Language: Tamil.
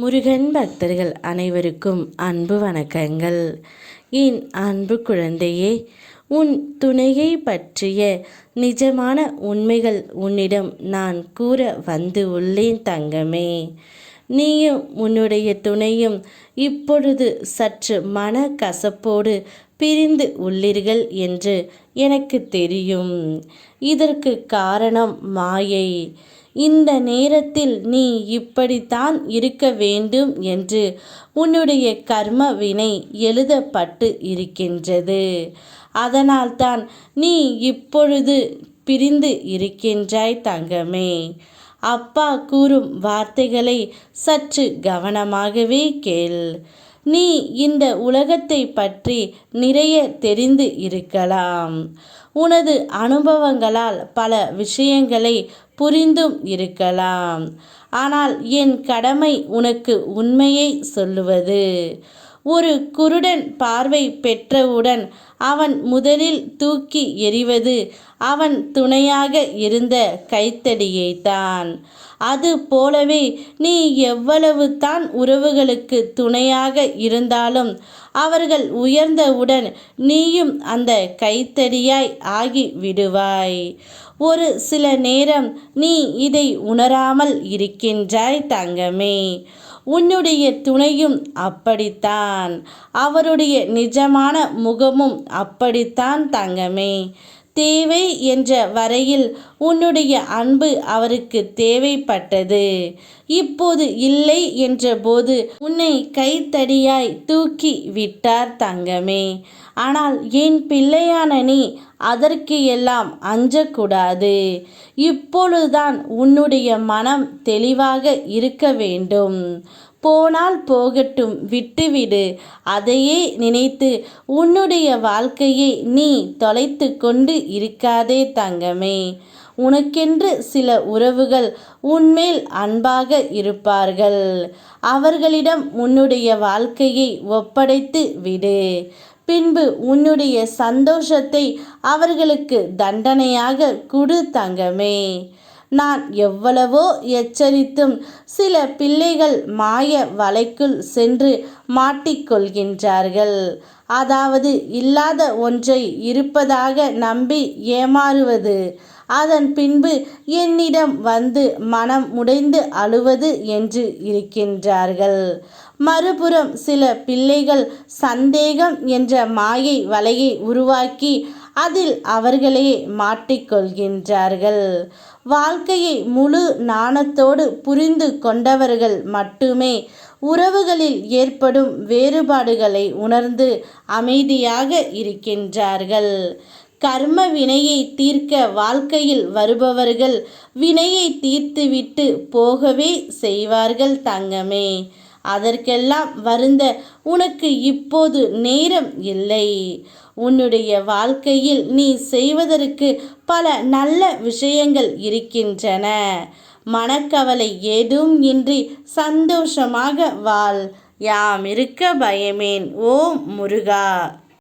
முருகன் பக்தர்கள் அனைவருக்கும் அன்பு வணக்கங்கள். என் அன்பு குழந்தையே, உன் துணையை பற்றிய நிஜமான உண்மைகள் உன்னிடம் நான் கூற வந்து உள்ளேன் தங்கமே. நீயும் உன்னுடைய துணையும் இப்பொழுது சற்று மன கசப்போடு பிரிந்து உள்ளீர்கள் என்று எனக்கு தெரியும். இதற்கு காரணம் மாயை. இந்த நேரத்தில் நீ இப்படித்தான் இருக்க வேண்டும் என்று உன்னுடைய கர்ம வினை எழுதப்பட்டு இருக்கின்றது. அதனால்தான் நீ இப்பொழுது பிரிந்து இருக்கின்றாய் தங்கமே. அப்பா கூறும் வார்த்தைகளை சற்று கவனமாகவே கேள். நீ இந்த உலகத்தை பற்றி நிறைய தெரிந்து இருக்கலாம். உனது அனுபவங்களால் பல விஷயங்களை புரிந்தும் இருக்கலாம். ஆனால் என் கடமை உனக்கு உண்மையை சொல்லுவது. ஒரு குருடன் பார்வை பெற்றவுடன் அவன் முதலில் தூக்கி எறிவது அவன் துணையாக இருந்த கைத்தடியைத்தான். அது போலவே நீ எவ்வளவு தான் உறவுகளுக்கு துணையாக இருந்தாலும் அவர்கள் உயர்ந்தவுடன் நீயும் அந்த கைத்தடியாய் ஆகி விடுவாய். ஒரு சில நேரம் நீ இதை உணராமல் இருக்கின்றாய் தங்கமே. உன்னுடைய துணையும் அப்படித்தான். அவருடைய நிஜமான முகமும் அப்படித்தான் தங்கமே. தேவை என்ற வரையில் உன்னுடைய அன்பு அவருக்கு தேவைப்பட்டது. இப்போது இல்லை என்ற போது உன்னை கைத்தடியாய் தூக்கி விட்டார் தங்கமே. ஆனால் என் பிள்ளையான நீ அதற்கு எல்லாம் அஞ்சக்கூடாது. இப்பொழுதுதான் உன்னுடைய மனம் தெளிவாக இருக்க வேண்டும். போனால் போகட்டும், விட்டுவிடு. அதையே நினைத்து உன்னுடைய வாழ்க்கையை நீ தொலைத்து கொண்டு இருக்காதே தங்கமே. உனக்கென்று சில உறவுகள் உன்மேல் அன்பாக இருப்பார்கள். அவர்களிடம் உன்னுடைய வாழ்க்கையை ஒப்படைத்து விடு. பின்பு உன்னுடைய சந்தோஷத்தை அவர்களுக்கு தண்டனையாக கொடு தங்கமே. நான் எவ்வளவோ எச்சரித்தும் சில பிள்ளைகள் மாய வலைக்குள் சென்று மாட்டிக்கொள்கின்றார்கள். அதாவது இல்லாத ஒன்றை இருப்பதாக நம்பி ஏமாறுவது. அதன் பின்பு என்னிடம் வந்து மனம் உடைந்து அழுவது என்று இருக்கின்றார்கள். மறுபுறம் சில பிள்ளைகள் சந்தேகம் என்ற மாயை வலையை உருவாக்கி அதில் அவர்களே மாட்டிக்கொள்கின்றார்கள். வாழ்க்கையை முழு நாணத்தோடு புரிந்து கொண்டவர்கள் மட்டுமே உறவுகளில் ஏற்படும் வேறுபாடுகளை உணர்ந்து அமைதியாக இருக்கின்றார்கள். கர்ம வினையை தீர்க்க வாழ்க்கையில் வருபவர்கள் வினையை தீர்த்துவிட்டு போகவே செய்வார்கள் தங்கமே. அதற்கெல்லாம் வருந்த உனக்கு இப்போது நேரம் இல்லை. உன்னுடைய வாழ்க்கையில் நீ செய்வதற்கு பல நல்ல விஷயங்கள் இருக்கின்றன. மனக்கவலை ஏதும் இன்றி சந்தோஷமாக வாழ். யாம் இருக்க பயமேன். ஓம் முருகா.